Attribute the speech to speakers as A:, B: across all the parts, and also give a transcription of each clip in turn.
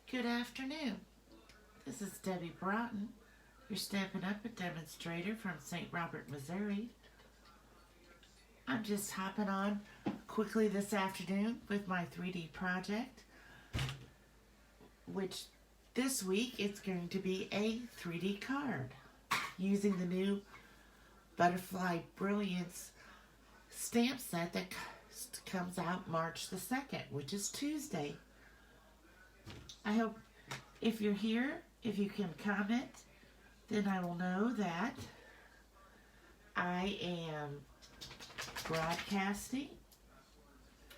A: Good afternoon. This is Debbie Broughton, your Stampin' Up! Demonstrator from St. Robert, Missouri. I'm just hopping on quickly this afternoon with my 3D project, which this week it's going to be a 3D card using the new Butterfly Brilliance stamp set that comes out March the 2nd, which is Tuesday. I hope if you're here, if you can comment, then I will know that I am broadcasting.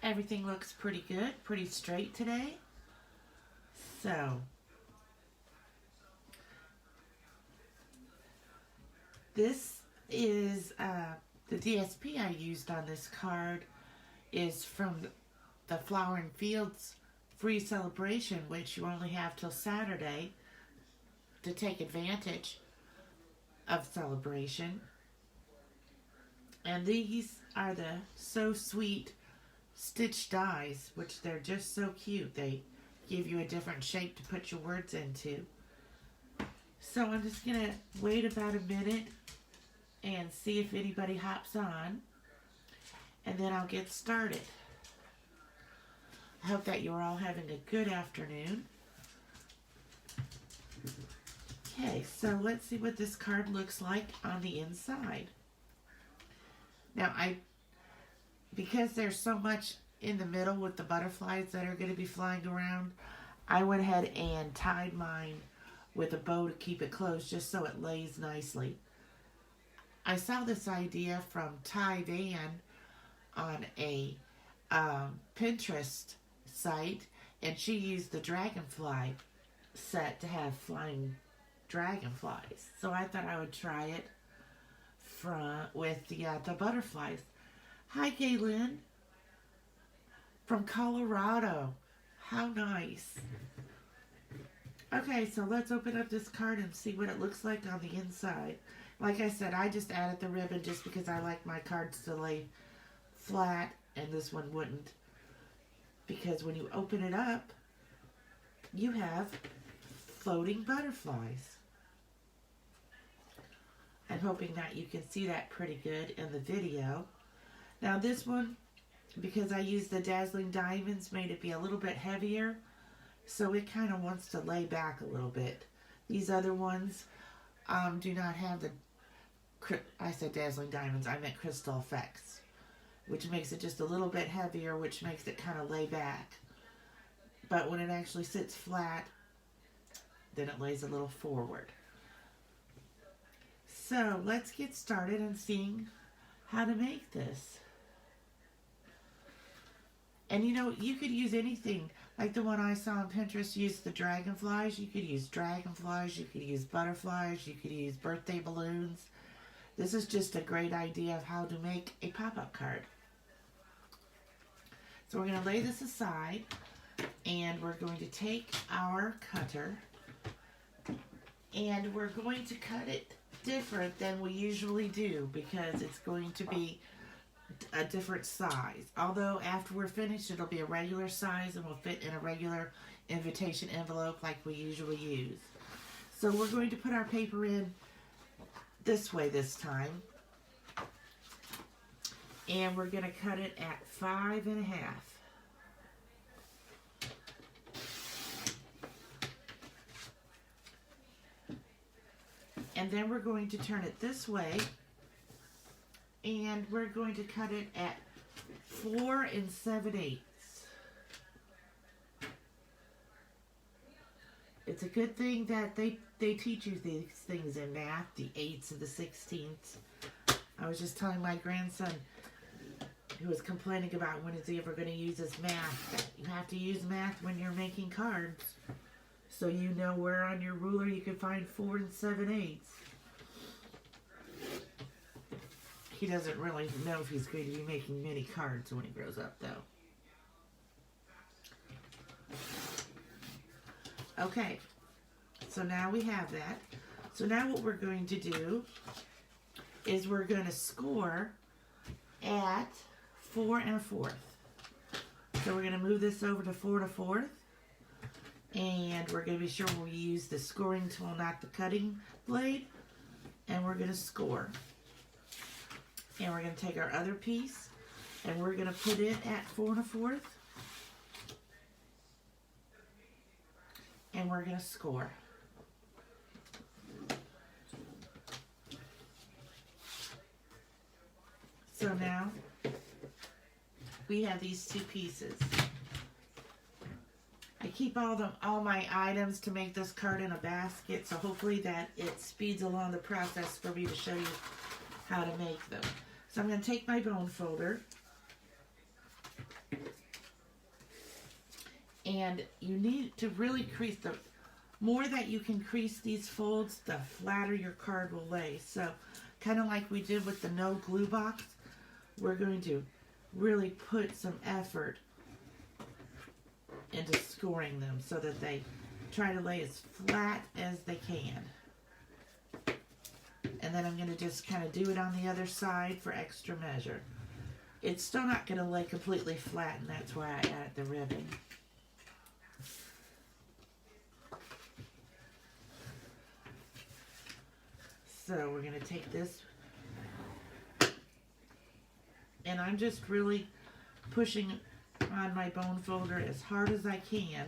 A: Everything looks pretty good, pretty straight today. So, this is the DSP I used on this card is from the Flower and Fields free celebration, which you only have till Saturday to take advantage of celebration. And these are the So Sweet stitch dies, which they're just so cute. They give you a different shape to put your words into. So I'm just going to wait about a minute and see if anybody hops on, and then I'll get started. I hope that you're all having a good afternoon. Okay, so let's see what this card looks like on the inside. Now, because there's so much in the middle with the butterflies that are going to be flying around, I went ahead and tied mine with a bow to keep it closed just so it lays nicely. I saw this idea from Ty Van on a Pinterest site, and she used the dragonfly set to have flying dragonflies. So I thought I would try it with the butterflies. Hi, Gaylin from Colorado. How nice. Okay, so let's open up this card and see what it looks like on the inside. Like I said, I just added the ribbon just because I like my cards to lay flat, and this one wouldn't. Because when you open it up, you have floating butterflies. I'm hoping that you can see that pretty good in the video. Now this one, because I used the Dazzling Diamonds, made it be a little bit heavier, so it kind of wants to lay back a little bit. These other ones do not have the, I said Dazzling Diamonds, I meant Crystal Effects, which makes it just a little bit heavier, which makes it kind of lay back. But when it actually sits flat, then it lays a little forward. So let's get started on seeing how to make this. And you know, you could use anything. Like the one I saw on Pinterest used the dragonflies. You could use dragonflies, you could use butterflies, you could use birthday balloons. This is just a great idea of how to make a pop-up card. So we're going to lay this aside, and we're going to take our cutter, and we're going to cut it different than we usually do because it's going to be a different size. Although after we're finished, it'll be a regular size and will fit in a regular invitation envelope like we usually use. So we're going to put our paper in this way this time. And we're going to cut it at 5.5. And then we're going to turn it this way, and we're going to cut it at 4 7/8. It's a good thing that they teach you these things in math, the 8ths and the 16ths. I was just telling my grandson, who was complaining about when is he ever going to use his math, that you have to use math when you're making cards, so you know where on your ruler you can find 4 7/8. He doesn't really know if he's going to be making many cards when he grows up, though. Okay, so now we have that. So now what we're going to do is we're going to score at 4 1/4. So we're going to move this over to 4 1/4. And we're going to be sure we use the scoring tool, not the cutting blade. And we're going to score. And we're going to take our other piece and we're going to put it at 4 1/4. And we're going to score. So now we have these two pieces. I keep all my items to make this card in a basket, so hopefully that it speeds along the process for me to show you how to make them. So I'm going to take my bone folder, and you need to really crease. The more that you can crease these folds, the flatter your card will lay. So kind of like we did with the no glue box, we're going to really put some effort into scoring them so that they try to lay as flat as they can. And then I'm going to just kind of do it on the other side for extra measure. It's still not going to lay completely flat, and that's why I added the ribbon. So we're going to take this, and I'm just really pushing on my bone folder as hard as I can.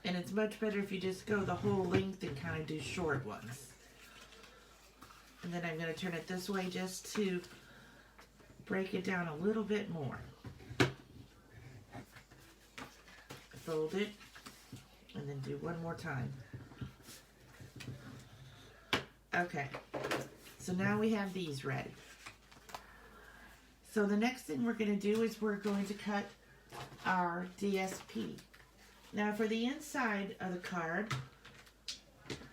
A: And it's much better if you just go the whole length and kind of do short ones. And then I'm going to turn it this way just to break it down a little bit more. Fold it, and then do one more time. Okay, so now we have these ready. So the next thing we're going to do is we're going to cut our DSP. Now for the inside of the card,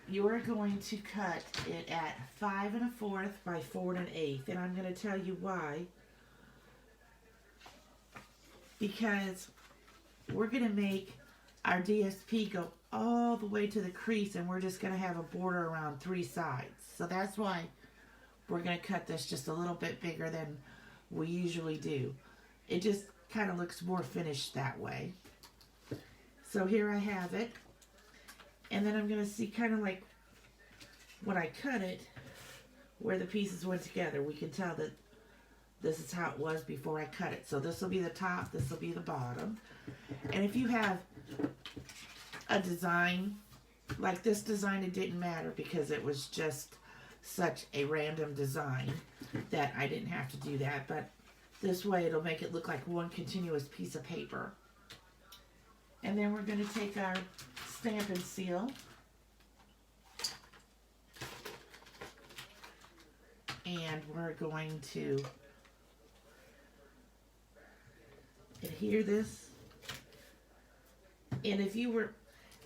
A: you're going to cut it at 5 1/4 by 4 1/8, and I'm going to tell you why. Because we're going to make our DSP go all the way to the crease, and we're just going to have a border around 3 sides. So that's why we're going to cut this just a little bit bigger than we usually do. It just kind of looks more finished that way. So here I have it. And then I'm going to see kind of like when I cut it, where the pieces went together. We can tell that this is how it was before I cut it. So this will be the top, this will be the bottom. And if you have a design, like this design, it didn't matter because it was just such a random design that I didn't have to do that. But this way it'll make it look like one continuous piece of paper. And then we're going to take our stamp and seal. And we're going to adhere this. And if you were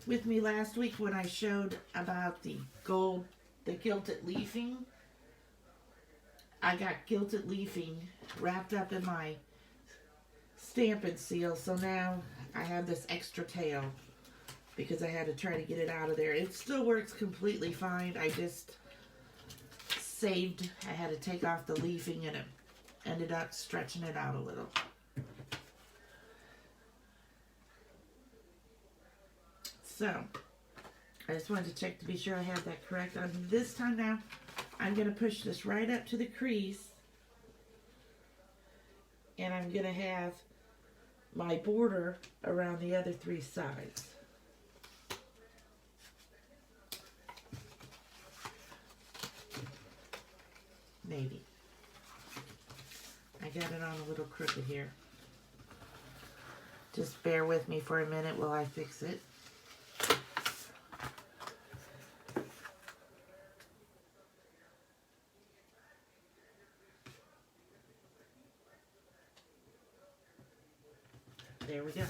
A: with me last week when I showed about the gilded leafing, I got gilded leafing wrapped up in my stamp and seal. So now I have this extra tail because I had to try to get it out of there. It still works completely fine. I just I had to take off the leafing, and it ended up stretching it out a little. So I just wanted to check to be sure I had that correct. This time now, I'm going to push this right up to the crease, and I'm going to have my border around the other 3 sides. Maybe. I got it on a little crooked here. Just bear with me for a minute while I fix it. There we go.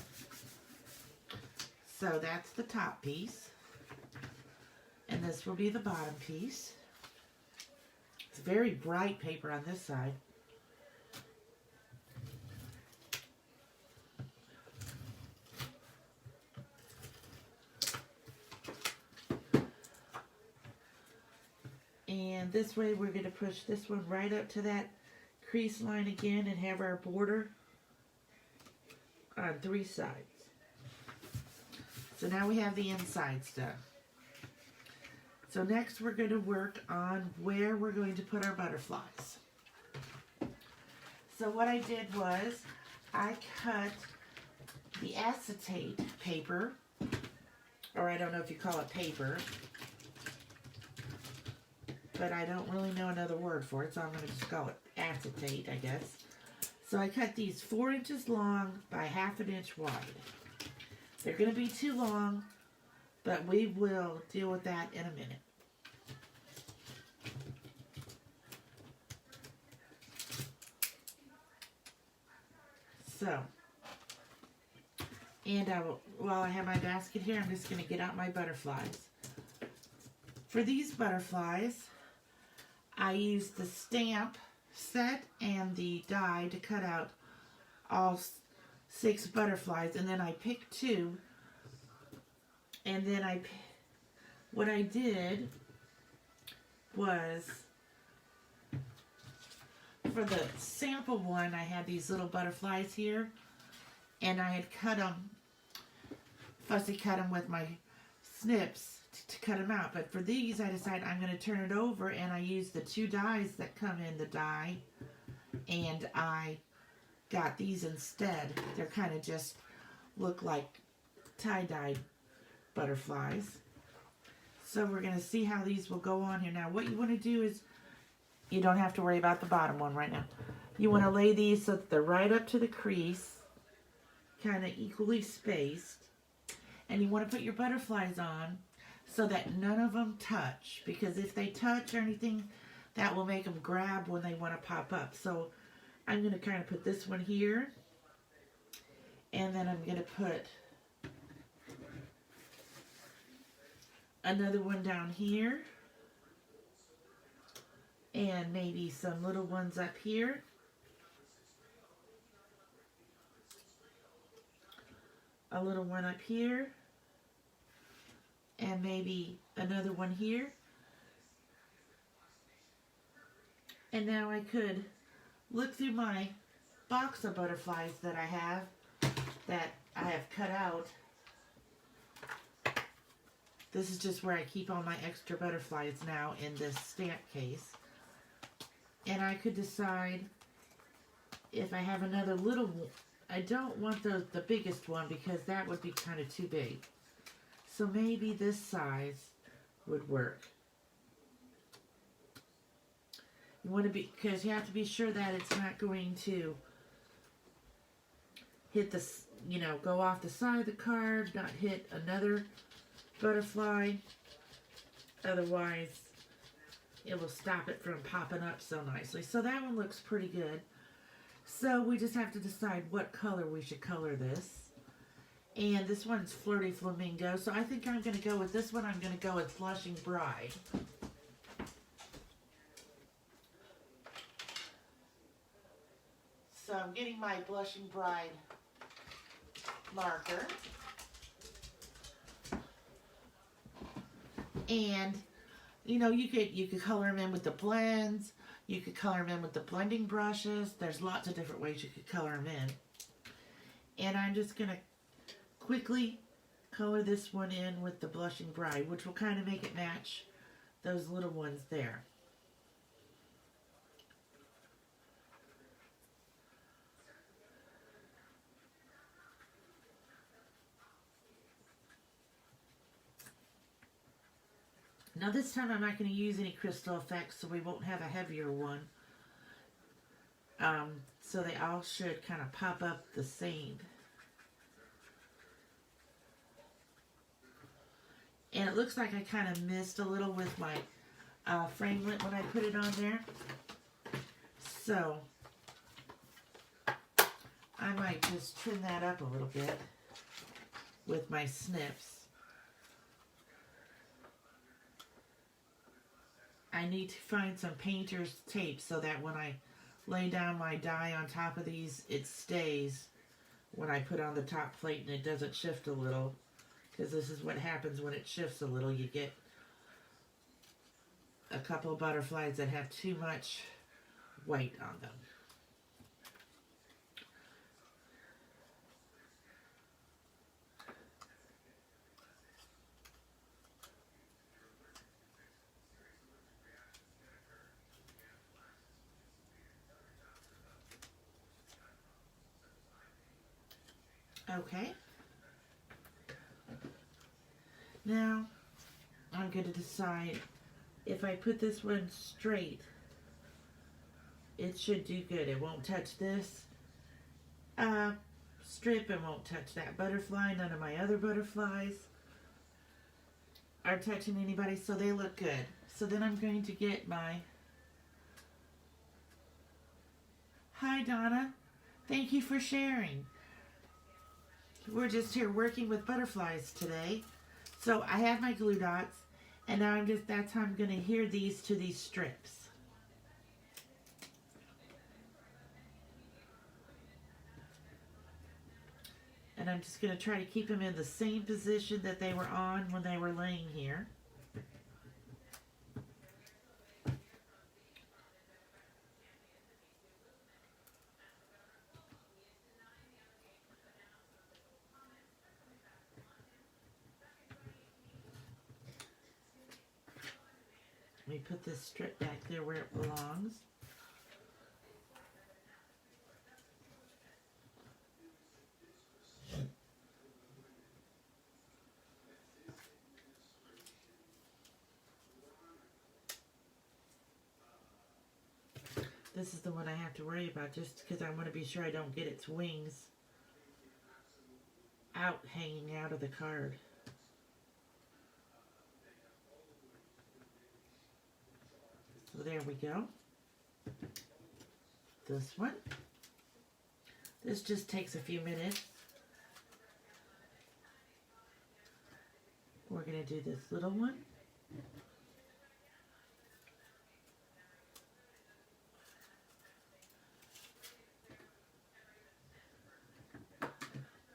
A: So that's the top piece. And this will be the bottom piece. It's very bright paper on this side. And this way we're going to push this one right up to that crease line again and have our border on 3 sides. So now we have the insides done. So next we're going to work on where we're going to put our butterflies. So what I did was I cut the acetate paper, or I don't know if you call it paper, but I don't really know another word for it, so I'm going to just call it acetate, I guess. So I cut these 4 inches long by 1/2 inch wide. They're going to be too long, but we will deal with that in a minute. So, and while I have my basket here, I'm just going to get out my butterflies. For these butterflies, I used the stamp set and the die to cut out all 6 butterflies, and then I picked 2, and then what I did was, for the sample one, I had these little butterflies here, and I had cut them, fussy cut them with my snips to cut them out. But for these, I decided I'm going to turn it over, and I used the 2 dies that come in the die, and I got these instead. They're kind of just look like tie-dyed butterflies. So we're going to see how these will go on here. Now what you want to do is, you don't have to worry about the bottom one right now. You want to lay these so that they're right up to the crease, kind of equally spaced. And you want to put your butterflies on so that none of them touch, because if they touch or anything, that will make them grab when they want to pop up. So I'm going to kind of put this one here, and then I'm going to put another one down here, and maybe some little ones up here. A little one up here, and maybe another one here. And now I could look through my box of butterflies that I have cut out. This is just where I keep all my extra butterflies now, in this stamp case. And I could decide if I have another little one. I don't want the biggest one, because that would be kind of too big. So maybe this size would work. You want to be, because you have to be sure that it's not going to hit the, go off the side of the card, not hit another butterfly. Otherwise, it will stop it from popping up so nicely. So that one looks pretty good. So we just have to decide what color we should color this. And this one's Flirty Flamingo, so I think I'm going to go with this one. I'm going to go with Blushing Bride. So I'm getting my Blushing Bride marker. And, you could color them in with the blends. You could color them in with the blending brushes. There's lots of different ways you could color them in. And I'm just going to quickly color this one in with the Blushing Bride, which will kind of make it match those little ones there. Now this time I'm not going to use any crystal effects, so we won't have a heavier one. So they all should kind of pop up the same. And it looks like I kind of missed a little with my framelit when I put it on there. So I might just trim that up a little bit with my snips. I need to find some painter's tape so that when I lay down my die on top of these, it stays when I put on the top plate and it doesn't shift a little. Because this is what happens when it shifts a little. You get a couple of butterflies that have too much weight on them. Okay. Now, I'm going to decide if I put this one straight, it should do good. It won't touch this strip. It won't touch that butterfly. None of my other butterflies are touching anybody, so they look good. So then I'm going to get my... Hi, Donna. Thank you for sharing. We're just here working with butterflies today. So I have my glue dots, and now that's how I'm going to adhere these to these strips. And I'm just going to try to keep them in the same position that they were on when they were laying here. Let me put this strip back there where it belongs. This is the one I have to worry about just because I want to be sure I don't get its wings out, hanging out of the card. So there we go. This one. This just takes a few minutes. We're going to do this little one.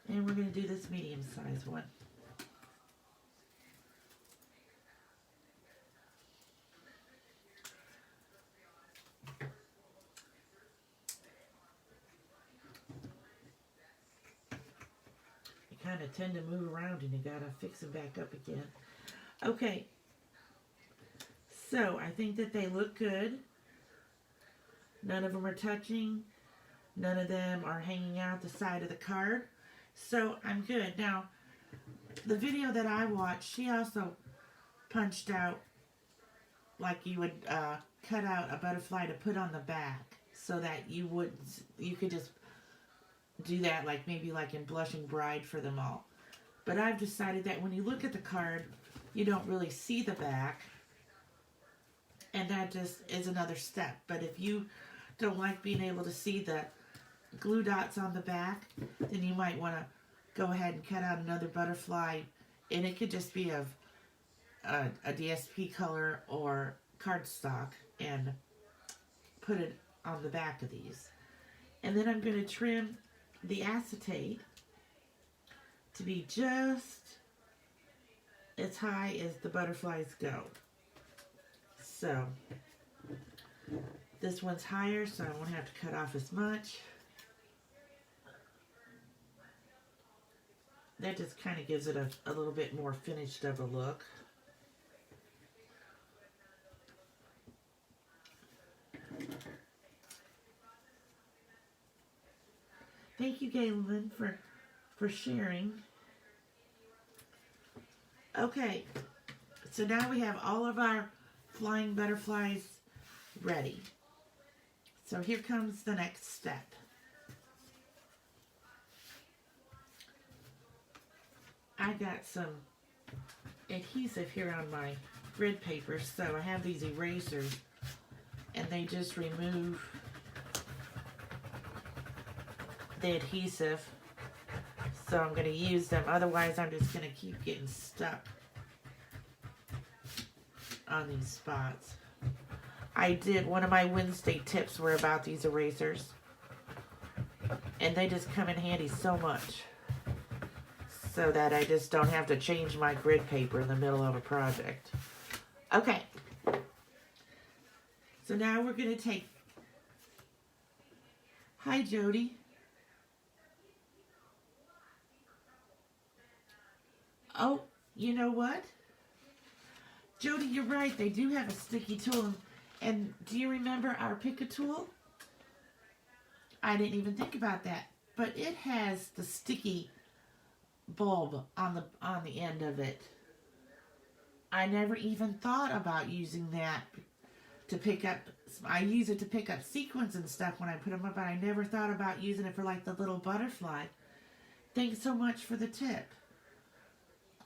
A: And we're going to do this medium-sized one. You kind of tend to move around and you got to fix them back up again. Okay. So I think that they look good. None of them are touching. None of them are hanging out the side of the card. So I'm good. Now, the video that I watched, she also punched out like you would cut out a butterfly to put on the back, so that you could just do that like maybe like in Blushing Bride for them all. But I've decided that when you look at the card, you don't really see the back, and that just is another step. But if you don't like being able to see the glue dots on the back, then you might want to go ahead and cut out another butterfly, and it could just be of a DSP color or cardstock, and put it on the back of these. And then I'm going to trim the acetate to be just as high as the butterflies go. So this one's higher, so I won't have to cut off as much. That just kind of gives it a little bit more finished of a look. Thank you, Galen, for sharing. Okay, so now we have all of our flying butterflies ready. So here comes the next step. I got some adhesive here on my grid paper, so I have these erasers, and they just remove the adhesive. So I'm going to use them, otherwise I'm just going to keep getting stuck on these spots. One of my Wednesday tips were about these erasers, and they just come in handy so much, so that I just don't have to change my grid paper in the middle of a project. Okay. So now we're going to take... Hi, Jody. Oh, you know what? Jody, you're right. They do have a sticky tool. And do you remember our Pika Tool? I didn't even think about that. But it has the sticky bulb on the end of it. I never even thought about using that to pick up. I use it to pick up sequins and stuff when I put them up, but I never thought about using it for like the little butterfly. Thanks so much for the tip.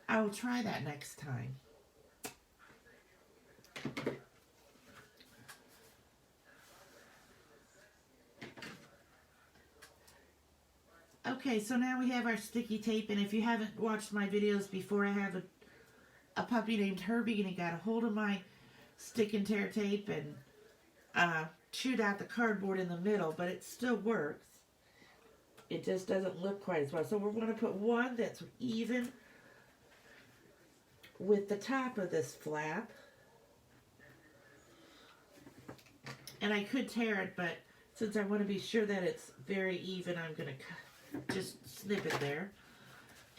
A: I will try that next time. Okay, so now we have our sticky tape, and if you haven't watched my videos before, I have a puppy named Herbie, and he got a hold of my stick and tear tape and chewed out the cardboard in the middle, but it still works. It just doesn't look quite as well. So we're going to put one that's even with the top of this flap. And I could tear it, but since I want to be sure that it's very even, I'm going to just snip it there.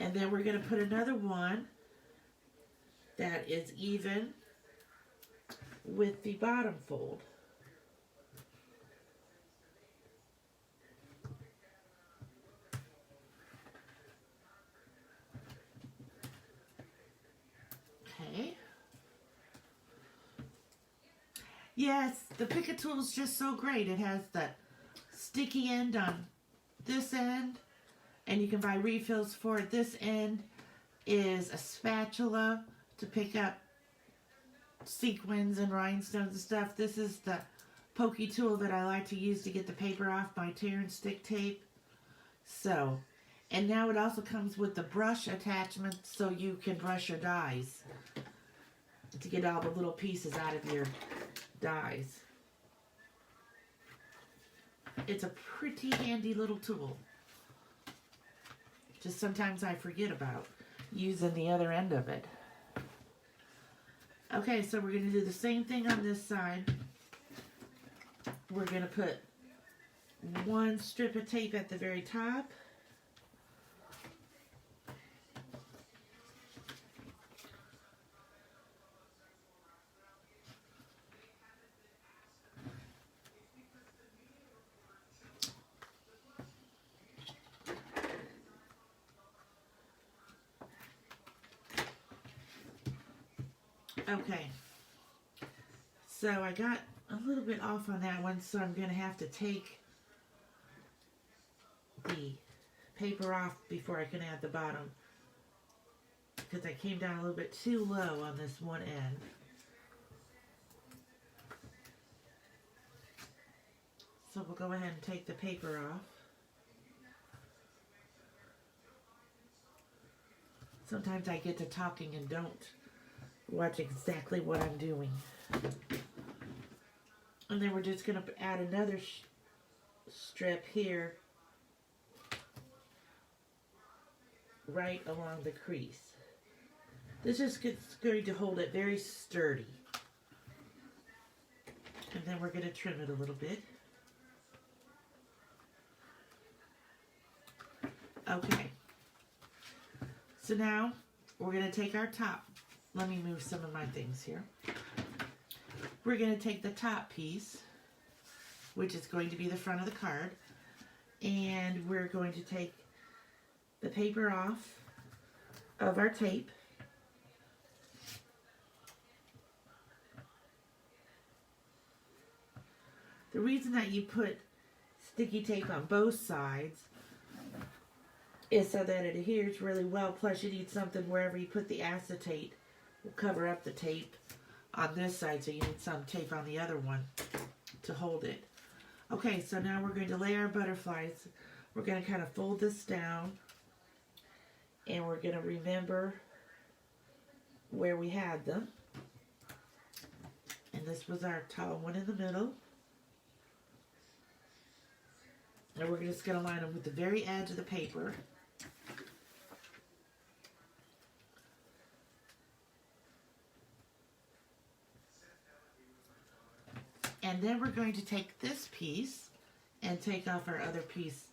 A: And then we're going to put another one that is even with the bottom fold. Okay. Yes, the Pika Tool is just so great. It has the sticky end on this end, and you can buy refills for it. This end is a spatula to pick up sequins and rhinestones and stuff. This is the pokey tool that I like to use to get the paper off my tear and stick tape. So, and now it also comes with the brush attachment so you can brush your dies to get all the little pieces out of your dies. It's a pretty handy little tool. Just sometimes I forget about using the other end of it. Okay, so we're going to do the same thing on this side. We're going to put one strip of tape at the very top. Okay, so I got a little bit off on that one, so I'm going to have to take the paper off before I can add the bottom, because I came down a little bit too low on this one end. So we'll go ahead and take the paper off. Sometimes I get to talking and don't watch exactly what I'm doing. And then we're just going to add another strip here right along the crease. This is going to hold it very sturdy. And then we're going to trim it a little bit. Okay. So now we're going to take our top. Let me move some of my things here. We're going to take the top piece, which is going to be the front of the card, and we're going to take the paper off of our tape. The reason that you put sticky tape on both sides is so that it adheres really well. Plus you need something wherever you put the acetate will cover up the tape on this side, so you need some tape on the other one to hold it. Okay, so now we're going to lay our butterflies. We're going to kind of fold this down, and we're going to remember where we had them. And this was our tall one in the middle. And we're just going to line them with the very edge of the paper. And then we're going to take this piece and take off our other piece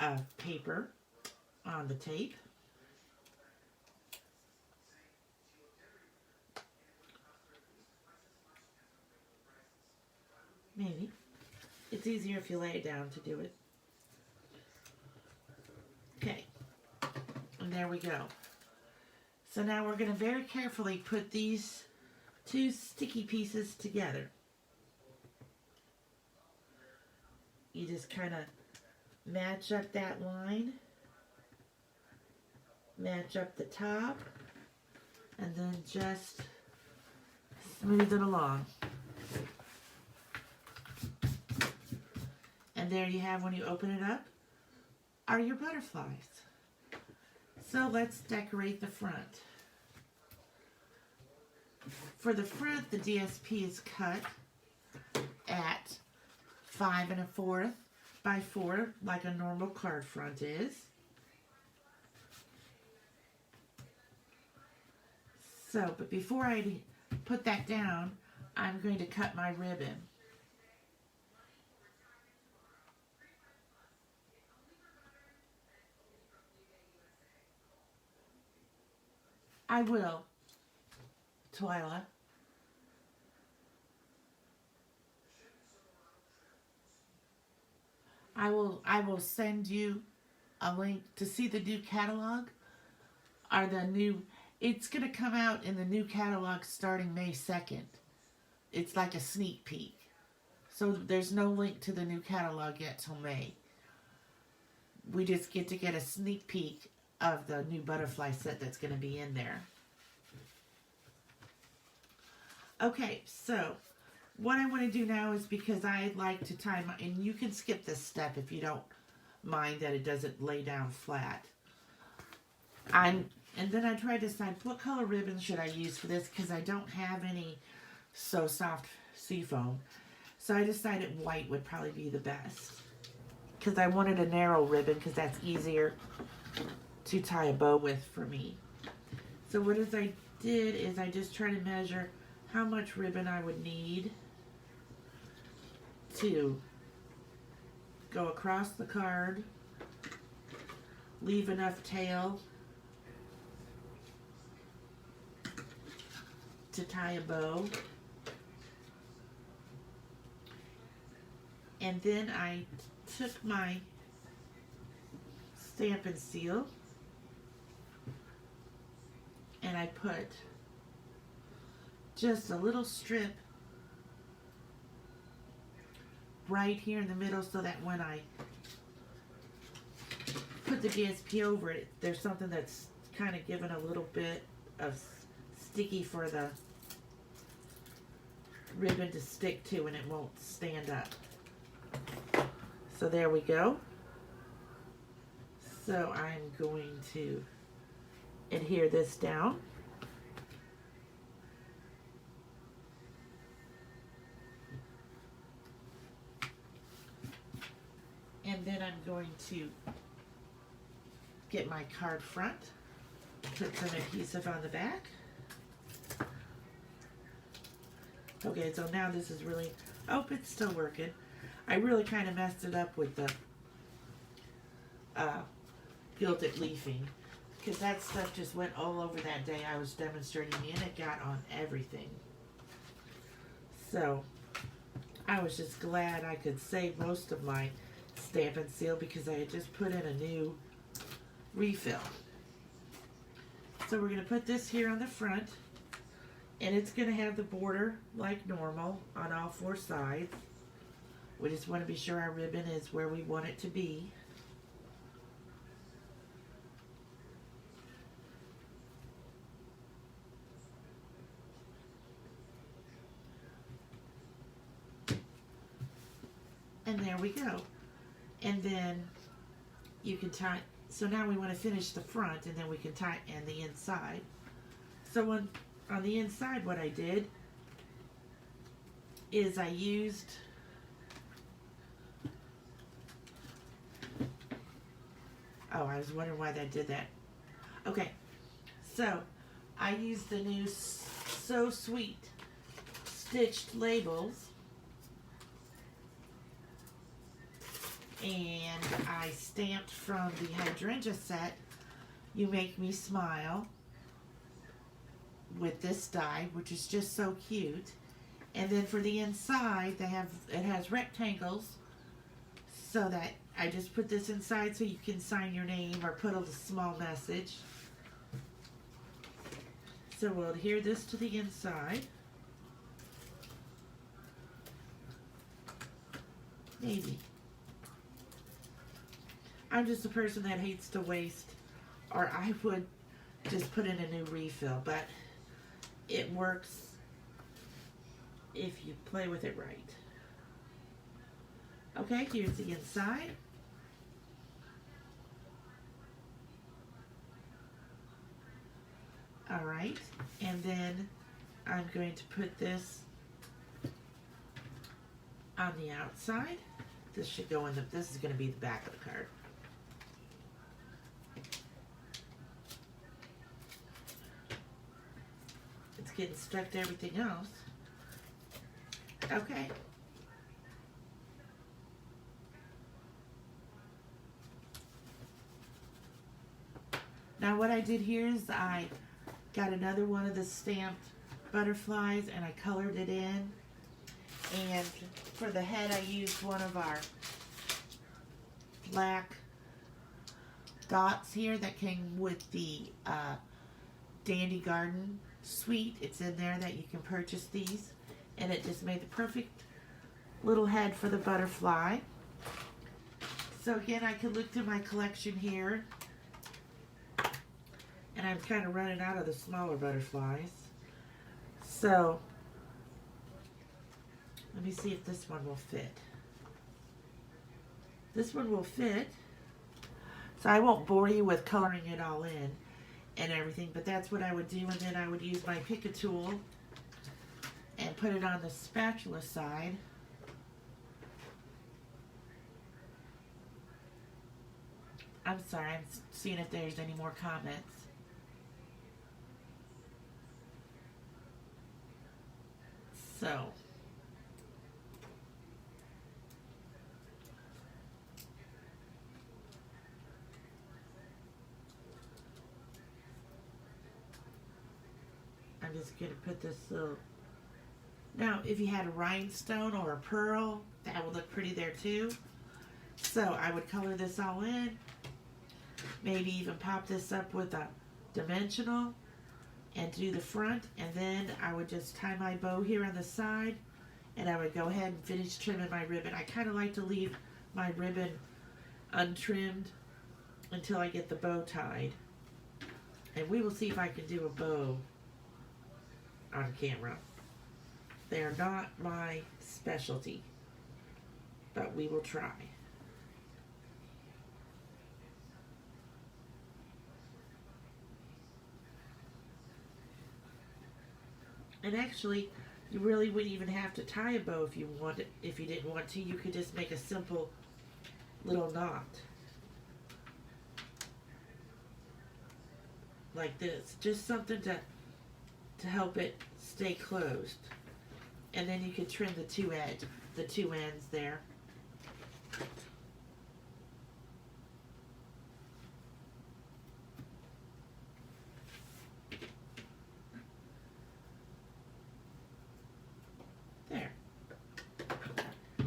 A: of paper on the tape. Maybe. It's easier if you lay it down to do it. Okay. there we go. So now we're going to very carefully put these two sticky pieces together. You just kind of match up that line, match up the top, and then just smooth it along. And there you have, when you open it up, are your butterflies. So let's decorate the front. For the front, the DSP is cut at 5 1/4 by 4, like a normal card front is. So, but before I put that down, I'm going to cut my ribbon. I will, Twyla. I will send you a link to see the new catalog. It's going to come out in the new catalog starting May 2nd. It's like a sneak peek. So there's no link to the new catalog yet till May. We just get to get a sneak peek of the new butterfly set that's going to be in there. Okay, so what I want to do now is, because I like to tie my, and you can skip this step if you don't mind that it doesn't lay down flat. And then I try to decide what color ribbon should I use for this, because I don't have any So Soft seafoam. So I decided white would probably be the best, because I wanted a narrow ribbon because that's easier to tie a bow with for me. So what I did is I just tried to measure how much ribbon I would need to go across the card, leave enough tail to tie a bow, and then I took my stamp and seal and I put just a little strip right here in the middle, so that when I put the DSP over it, there's something that's kind of given a little bit of sticky for the ribbon to stick to, and it won't stand up. So there we go. So I'm going to adhere this down. And then I'm going to get my card front, put some adhesive on the back. Okay, so now this is really, oh, it's still working. I really kind of messed it up with the gilded leafing, because that stuff just went all over that day I was demonstrating, and it got on everything. So I was just glad I could save most of my stamp and seal, because I had just put in a new refill. So we're going to put this here on the front, and it's going to have the border like normal on all 4 sides. We just want to be sure our ribbon is where we want it to be. And there we go. And then you can tie, so now we want to finish the front, and then we can tie and the inside. So on the inside, what I did is I used I was wondering why I did that. Okay, so I used the new So Sweet stitched labels, and I stamped from the hydrangea set You Make Me Smile with this die, which is just so cute. And then for the inside, it has rectangles so that I just put this inside so you can sign your name or put a small message. So we'll adhere this to the inside. Maybe. I'm just a person that hates to waste, or I would just put in a new refill, but it works if you play with it right. Okay, here's the inside. All right, and then I'm going to put this on the outside. This should go in this is going to be the back of the card. It's getting stuck to everything else. Okay. Now what I did here is I got another one of the stamped butterflies and I colored it in. And for the head I used one of our black dots here that came with the Dandy Garden suite. It's in there that you can purchase these. And it just made the perfect little head for the butterfly. So again, I could look through my collection here. And I'm kind of running out of the smaller butterflies. So, let me see if this one will fit. This one will fit. So I won't bore you with coloring it all in and everything, but that's what I would do. And then I would use my Pika Tool and put it on the spatula side. I'm sorry, I'm seeing if there's any more comments. So, I'm just going to put this little, now if you had a rhinestone or a pearl, that would look pretty there too. So I would color this all in, maybe even pop this up with a dimensional and do the front, and then I would just tie my bow here on the side, and I would go ahead and finish trimming my ribbon. I kind of like to leave my ribbon untrimmed until I get the bow tied. And we will see if I can do a bow on camera. They are not my specialty, but we will try. And actually, you really wouldn't even have to tie a bow if you wanted. If you didn't want to, you could just make a simple little knot like this, just something to help it stay closed. And then you could trim the two ends there.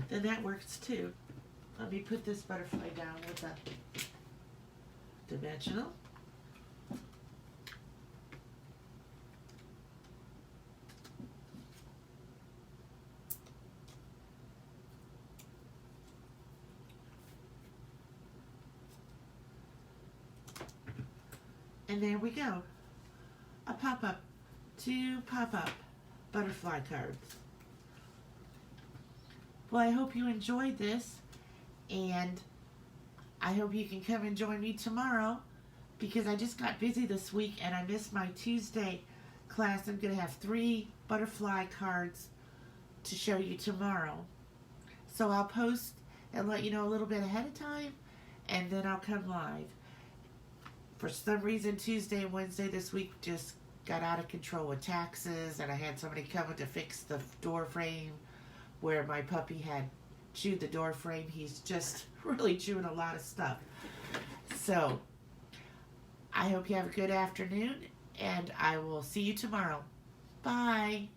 A: Then that works too. Let me put this butterfly down with a dimensional. And there we go. A pop-up, 2 pop-up butterfly cards. Well, I hope you enjoyed this, and I hope you can come and join me tomorrow, because I just got busy this week and I missed my Tuesday class. I'm going to have 3 butterfly cards to show you tomorrow. So I'll post and let you know a little bit ahead of time, and then I'll come live. For some reason, Tuesday and Wednesday this week just got out of control with taxes, and I had somebody coming to fix the door frame where my puppy had chewed the door frame. He's just really chewing a lot of stuff. So, I hope you have a good afternoon, and I will see you tomorrow. Bye.